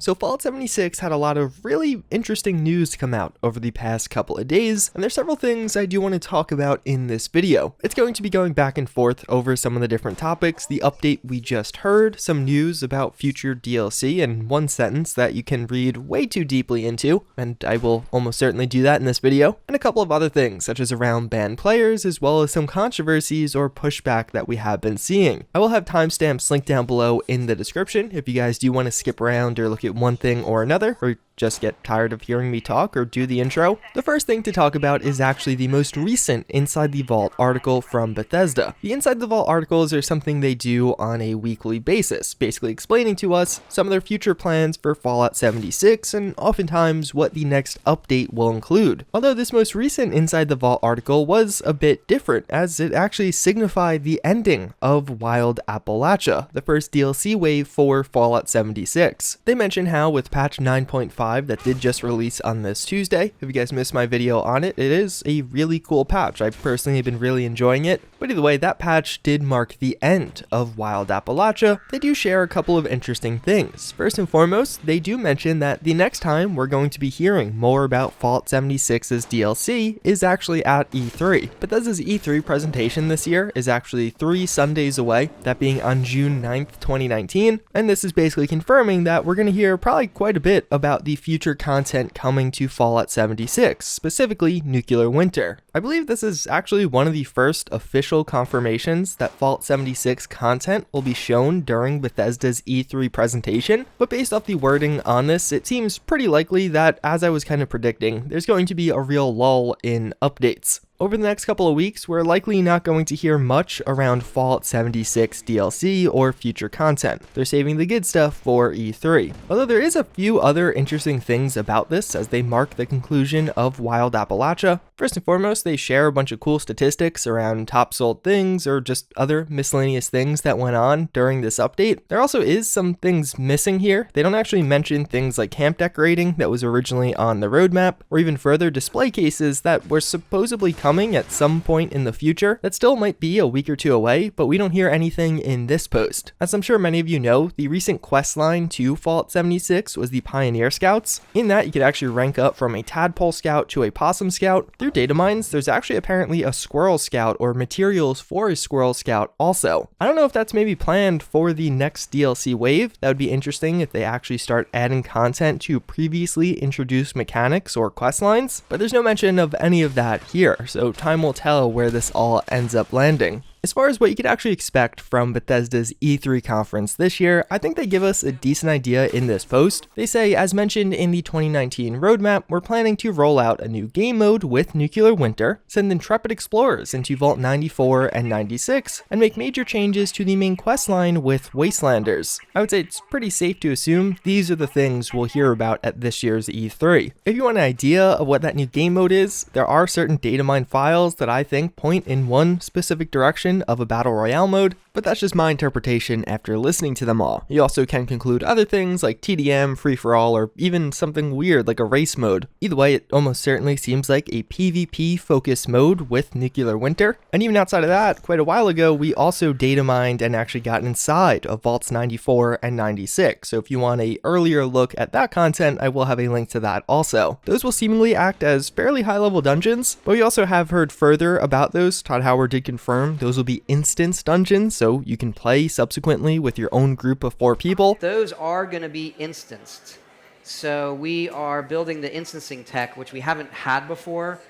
So Fallout 76 had a lot of really interesting news to come out over the past couple of days, and there's several things I do want to talk about in this video. It's going to be going back and forth over some of the different topics, the update we just heard, some news about future DLC, and one sentence that you can read way too deeply into, and I will almost certainly do that in this video, and a couple of other things, such as around banned players, as well as some controversies or pushback that we have been seeing. I will have timestamps linked down below in the description if you guys do want to skip around or look at one thing or another, or just get tired of hearing me talk or do the intro. The first thing to talk about is actually the most recent Inside the Vault article from Bethesda. The Inside the Vault articles are something they do on a weekly basis, basically explaining to us some of their future plans for Fallout 76 and oftentimes what the next update will include. Although this most recent Inside the Vault article was a bit different, as it actually signified the ending of Wild Appalachia, the first DLC wave for Fallout 76. They mention how with patch 9.5 that did just release on this Tuesday. If you guys missed my video on it, it is a really cool patch. I personally have been really enjoying it. But either way, that patch did mark the end of Wild Appalachia. They do share a couple of interesting things. First and foremost, they do mention that the next time we're going to be hearing more about Fallout 76's DLC is actually at E3. Bethesda's E3 presentation this year is actually 3 Sundays away, that being on June 9th, 2019, and this is basically confirming that we're going to hear probably quite a bit about the future content coming to Fallout 76, specifically Nuclear Winter. I believe this is actually one of the first official confirmations that Fallout 76 content will be shown during Bethesda's E3 presentation, but based off the wording on this, it seems pretty likely that, as I was kind of predicting, there's going to be a real lull in updates. Over the next couple of weeks, we're likely not going to hear much around Fallout 76 DLC or future content. They're saving the good stuff for E3. Although there is a few other interesting things about this as they mark the conclusion of Wild Appalachia. First and foremost, they share a bunch of cool statistics around top sold things or just other miscellaneous things that went on during this update. There also is some things missing here. They don't actually mention things like camp decorating that was originally on the roadmap, or even further display cases that were supposedly coming at some point in the future. That still might be a week or two away, but we don't hear anything in this post. As I'm sure many of you know, the recent quest line to Fallout 76 was the Pioneer Scouts. In that, you could actually rank up from a Tadpole Scout to a Possum Scout. Through data mines, there's actually apparently a Squirrel Scout or materials for a Squirrel Scout also. I don't know if that's maybe planned for the next DLC wave. That would be interesting if they actually start adding content to previously introduced mechanics or quest lines, but there's no mention of any of that here, so time will tell where this all ends up landing. As far as what you could actually expect from Bethesda's E3 conference this year, I think they give us a decent idea in this post. They say, as mentioned in the 2019 roadmap, we're planning to roll out a new game mode with Nuclear Winter, send intrepid explorers into Vault 94 and 96, and make major changes to the main quest line with Wastelanders. I would say it's pretty safe to assume these are the things we'll hear about at this year's E3. If you want an idea of what that new game mode is, there are certain data mine files that I think point in one specific direction of a battle royale mode, but that's just my interpretation after listening to them all. You also can conclude other things like TDM, free-for-all, or even something weird like a race mode. Either way, it almost certainly seems like a PvP focused mode with Nuclear Winter. And even outside of that, quite a while ago, we also data mined and actually got inside of Vaults 94 and 96. So if you want an earlier look at that content, I will have a link to that also. Those will seemingly act as fairly high-level dungeons, but we also have heard further about those. Todd Howard did confirm those will be instance dungeons, so you can play subsequently with your own group of 4 people. Those are going to be instanced. So we are building the instancing tech, which we haven't had before,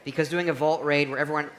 because doing a vault raid where everyone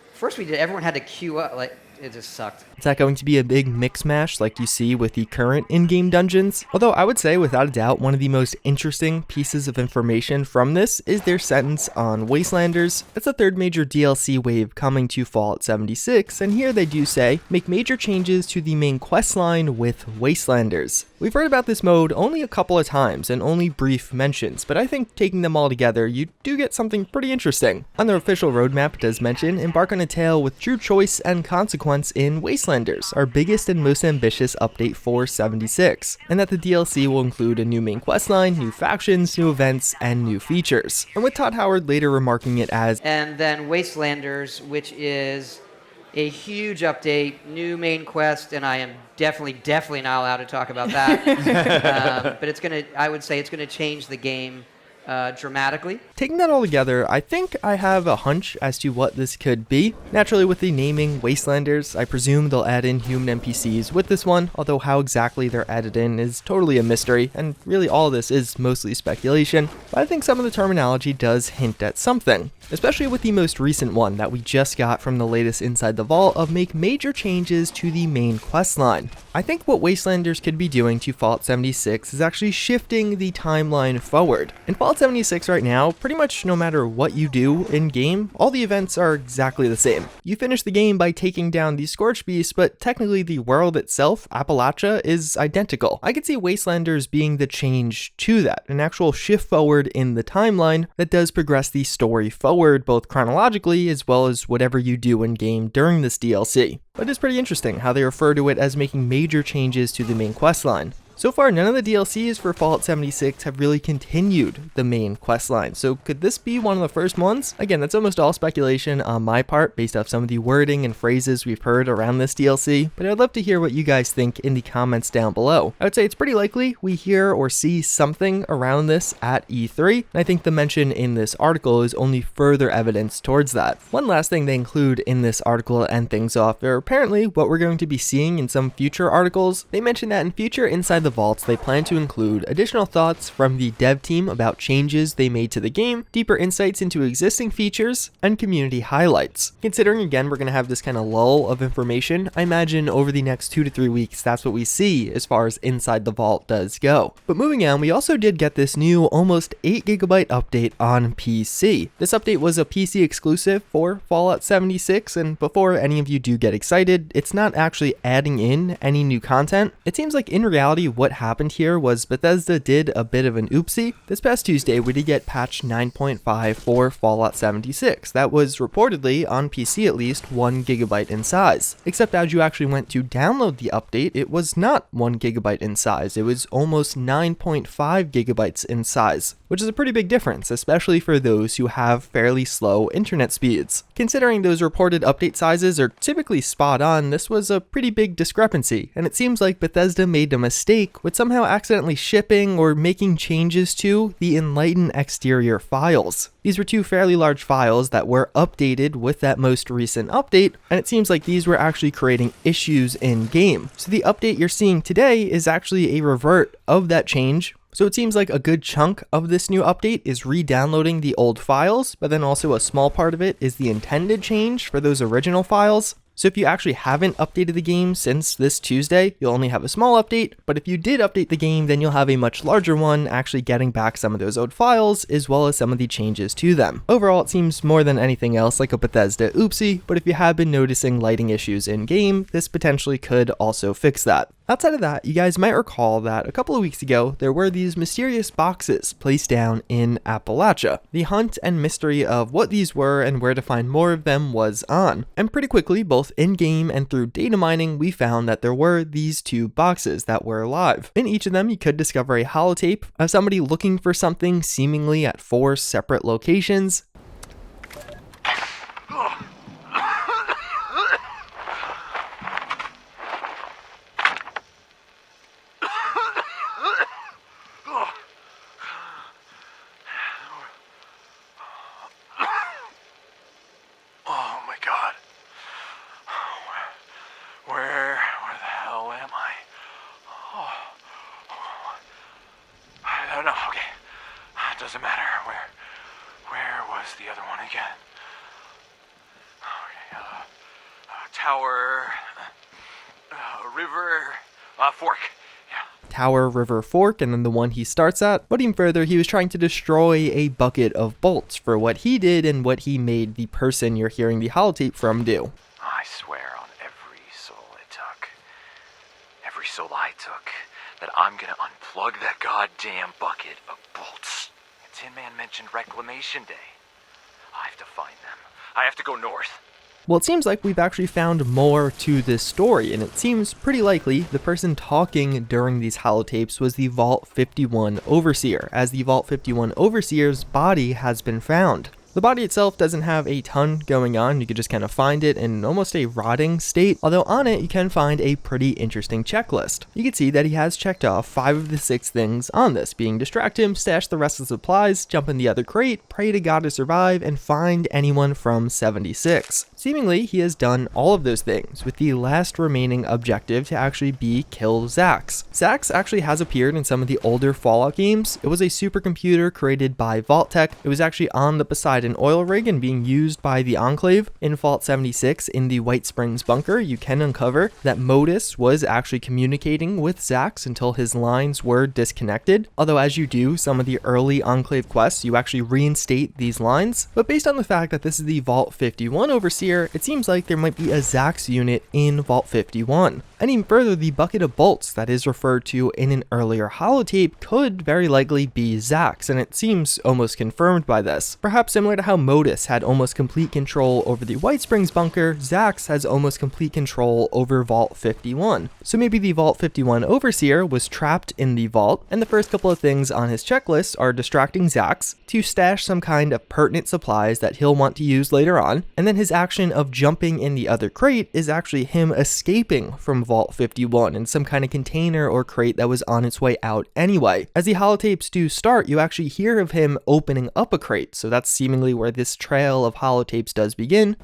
had to queue up, like, it just sucked. Is that going to be a big mix mash like you see with the current in-game dungeons? Although I would say without a doubt one of the most interesting pieces of information from this is their sentence on Wastelanders. It's the third major DLC wave coming to Fallout 76, and here they do say, make major changes to the main quest line with Wastelanders. We've heard about this mode only a couple of times and only brief mentions, but I think taking them all together, you do get something pretty interesting. On their official roadmap, it does mention, embark on a tale with true choice and consequence in Wastelanders, our biggest and most ambitious update for 76, and that the DLC will include a new main questline, new factions, new events, and new features. And with Todd Howard later remarking it as, and then Wastelanders, which is a huge update, new main quest, and I am definitely not allowed to talk about that. But I would say it's gonna change the game dramatically. Taking that all together, I think I have a hunch as to what this could be. Naturally, with the naming Wastelanders, I presume they'll add in human NPCs with this one, although how exactly they're added in is totally a mystery, and really all this is mostly speculation, but I think some of the terminology does hint at something, especially with the most recent one that we just got from the latest Inside the Vault of make major changes to the main questline. I think what Wastelanders could be doing to Fallout 76 is actually shifting the timeline forward. In Fallout 76 right now, pretty much no matter what you do in-game, all the events are exactly the same. You finish the game by taking down the Scorch Beast, but technically the world itself, Appalachia, is identical. I could see Wastelanders being the change to that, an actual shift forward in the timeline that does progress the story forward both chronologically as well as whatever you do in-game during this DLC. But it's pretty interesting how they refer to it as making major changes to the main questline. So far, none of the DLCs for Fallout 76 have really continued the main questline, so could this be one of the first ones? Again, that's almost all speculation on my part based off some of the wording and phrases we've heard around this DLC, but I'd love to hear what you guys think in the comments down below. I would say it's pretty likely we hear or see something around this at E3, and I think the mention in this article is only further evidence towards that. One last thing they include in this article to end things off are apparently what we're going to be seeing in some future articles. They mention that in future Inside the Vaults, they plan to include additional thoughts from the dev team about changes they made to the game, deeper insights into existing features, and community highlights. Considering again we're going to have this kind of lull of information, I imagine over the next 2 to 3 weeks that's what we see as far as Inside the Vault does go. But moving on, we also did get this new almost 8GB update on PC. This update was a PC exclusive for Fallout 76, and before any of you do get excited, it's not actually adding in any new content. It seems like in reality what happened here was Bethesda did a bit of an oopsie. This past Tuesday we did get patch 9.5 for Fallout 76. That was reportedly, on PC at least, 1GB in size. Except as you actually went to download the update, it was not 1GB in size. It was almost 9.5GB in size, which is a pretty big difference, especially for those who have fairly slow internet speeds. Considering those reported update sizes are typically spot on, this was a pretty big discrepancy, and it seems like Bethesda made a mistake with somehow accidentally shipping or making changes to the Enlighten exterior files. These were two fairly large files that were updated with that most recent update, and it seems like these were actually creating issues in game. So the update you're seeing today is actually a revert of that change. So it seems like a good chunk of this new update is re-downloading the old files, but then also a small part of it is the intended change for those original files. So if you actually haven't updated the game since this Tuesday, you'll only have a small update, but if you did update the game, then you'll have a much larger one, actually getting back some of those old files, as well as some of the changes to them. Overall, it seems more than anything else like a Bethesda oopsie, but if you have been noticing lighting issues in game, this potentially could also fix that. Outside of that, you guys might recall that a couple of weeks ago, there were these mysterious boxes placed down in Appalachia. The hunt and mystery of what these were and where to find more of them was on. And pretty quickly, both in-game and through data mining, we found that there were these two boxes that were live. In each of them, you could discover a holotape of somebody looking for something seemingly at 4 separate locations. Doesn't matter. Where was the other one again? Okay, Tower, River, Fork. Yeah. Tower, River, Fork, and then the one he starts at. But even further, he was trying to destroy a bucket of bolts for what he did and what he made the person you're hearing the holotape from do. I swear on every soul I took, that I'm gonna unplug that goddamn bucket of bolts. Tin Man mentioned Reclamation Day. I have to find them. I have to go north. Well, it seems like we've actually found more to this story, and it seems pretty likely the person talking during these holotapes was the Vault 51 Overseer, as the Vault 51 Overseer's body has been found. The body itself doesn't have a ton going on, you could just kind of find it in almost a rotting state, although on it you can find a pretty interesting checklist. You can see that he has checked off 5 of the 6 things on this, being distract him, stash the rest of the supplies, jump in the other crate, pray to God to survive, and find anyone from 76. Seemingly, he has done all of those things, with the last remaining objective to actually be kill Zax. Zax actually has appeared in some of the older Fallout games. It was a supercomputer created by Vault-Tec. It was actually on the Poseidon oil rig and being used by the Enclave. In Fallout 76, in the White Springs bunker, you can uncover that Modus was actually communicating with Zax until his lines were disconnected. Although as you do some of the early Enclave quests, you actually reinstate these lines. But based on the fact that this is the Vault 51 Overseer, it seems like there might be a Zax unit in Vault 51. And even further, the bucket of bolts that is referred to in an earlier holotape could very likely be Zax, and it seems almost confirmed by this. Perhaps similar to how Modus had almost complete control over the White Springs bunker, Zax has almost complete control over Vault 51. So maybe the Vault 51 Overseer was trapped in the vault, and the first couple of things on his checklist are distracting Zax, to stash some kind of pertinent supplies that he'll want to use later on, and then his action of jumping in the other crate is actually him escaping from Vault 51 in some kind of container or crate that was on its way out anyway. As the holotapes do start, you actually hear of him opening up a crate, so that's seemingly where this trail of holotapes does begin.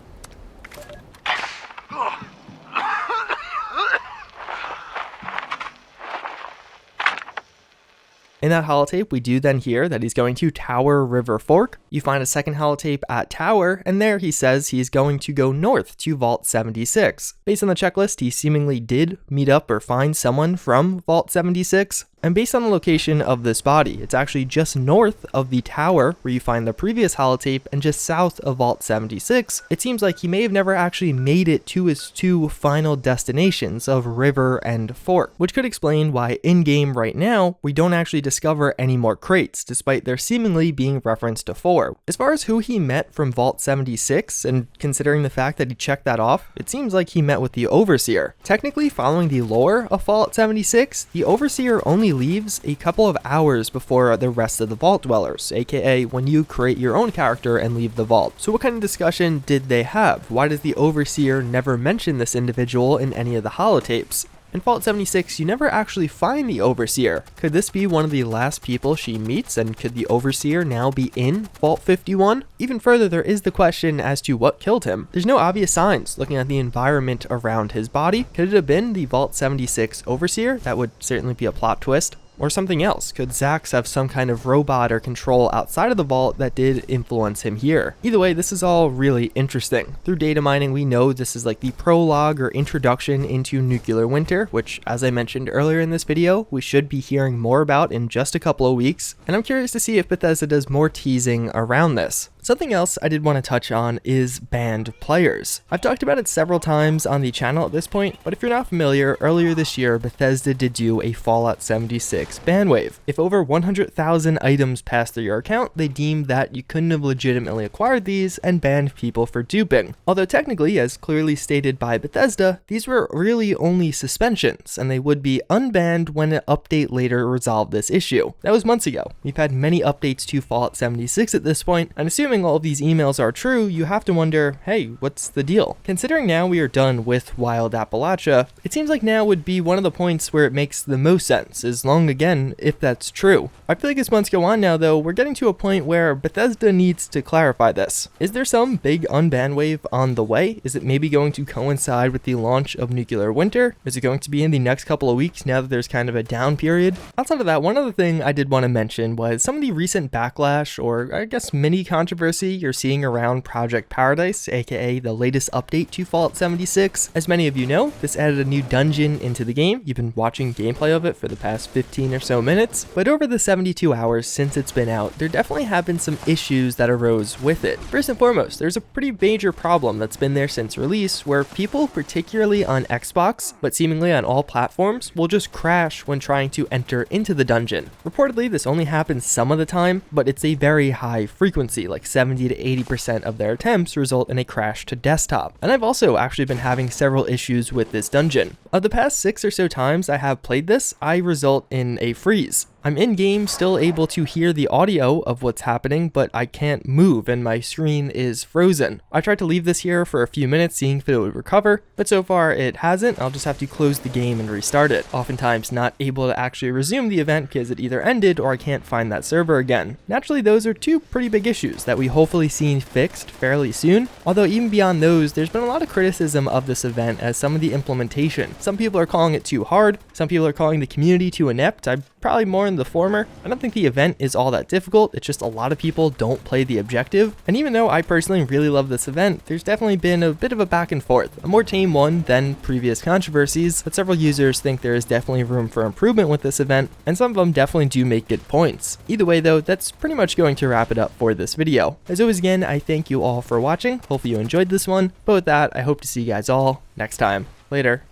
In that holotape, we do then hear that he's going to Tower River Fork. You find a second holotape at Tower, and there he says he's going to go north to Vault 76. Based on the checklist, he seemingly did meet up or find someone from Vault 76. And based on the location of this body, it's actually just north of the tower where you find the previous holotape and just south of Vault 76. It seems like he may have never actually made it to his 2 final destinations of River and Fork, which could explain why in-game right now, we don't actually discover any more crates, despite there seemingly being reference to 4. As far as who he met from Vault 76, and considering the fact that he checked that off, it seems like he met with the Overseer. Technically, following the lore of Fallout 76, the Overseer only leaves a couple of hours before the rest of the Vault Dwellers, aka when you create your own character and leave the vault. So what kind of discussion did they have? Why does the Overseer never mention this individual in any of the holotapes? In Fallout 76, you never actually find the Overseer. Could this be one of the last people she meets, and could the Overseer now be in Vault 51? Even further, there is the question as to what killed him. There's no obvious signs looking at the environment around his body. Could it have been the Vault 76 Overseer? That would certainly be a plot twist. Or something else. Could Zax have some kind of robot or control outside of the vault that did influence him here? Either way, this is all really interesting. Through data mining, we know this is like the prologue or introduction into Nuclear Winter, which, as I mentioned earlier in this video, we should be hearing more about in just a couple of weeks. And I'm curious to see if Bethesda does more teasing around this. Something else I did want to touch on is banned players. I've talked about it several times on the channel at this point, but if you're not familiar, earlier this year, Bethesda did do a Fallout 76 ban wave. If over 100,000 items passed through your account, they deemed that you couldn't have legitimately acquired these and banned people for duping. Although technically, as clearly stated by Bethesda, these were really only suspensions, and they would be unbanned when an update later resolved this issue. That was months ago. We've had many updates to Fallout 76 at this point, and assuming all of these emails are true, you have to wonder, hey, what's the deal? Considering now we are done with Wild Appalachia, it seems like now would be one of the points where it makes the most sense, as long again, if that's true. I feel like as months go on now though, we're getting to a point where Bethesda needs to clarify this. Is there some big unban wave on the way? Is it maybe going to coincide with the launch of Nuclear Winter? Is it going to be in the next couple of weeks now that there's kind of a down period? Outside of that, one other thing I did want to mention was some of the recent backlash, or I guess mini controversy you're seeing around Project Paradise, aka the latest update to Fallout 76. As many of you know, this added a new dungeon into the game. You've been watching gameplay of it for the past 15 or so minutes, but over the 72 hours since it's been out, there definitely have been some issues that arose with it. First and foremost, there's a pretty major problem that's been there since release, where people, particularly on Xbox, but seemingly on all platforms, will just crash when trying to enter into the dungeon. Reportedly, this only happens some of the time, but it's a very high frequency, like 70 to 80% of their attempts result in a crash to desktop. And I've also actually been having several issues with this dungeon. Of the past 6 or so times I have played this, I result in a freeze. I'm in-game still able to hear the audio of what's happening, but I can't move and my screen is frozen. I tried to leave this here for a few minutes seeing if it would recover, but so far it hasn't. I'll just have to close the game and restart it. Oftentimes not able to actually resume the event because it either ended or I can't find that server again. Naturally, those are two pretty big issues that we hopefully see fixed fairly soon, although even beyond those, there's been a lot of criticism of this event as some of the implementation. Some people are calling it too hard, some people are calling the community too inept. I'm probably more in the former. I don't think the event is all that difficult, it's just a lot of people don't play the objective, and even though I personally really love this event, there's definitely been a bit of a back and forth, a more tame one than previous controversies, but several users think there is definitely room for improvement with this event, and some of them definitely do make good points. Either way though, that's pretty much going to wrap it up for this video. As always again, I thank you all for watching, hopefully you enjoyed this one, but with that, I hope to see you guys all next time. Later.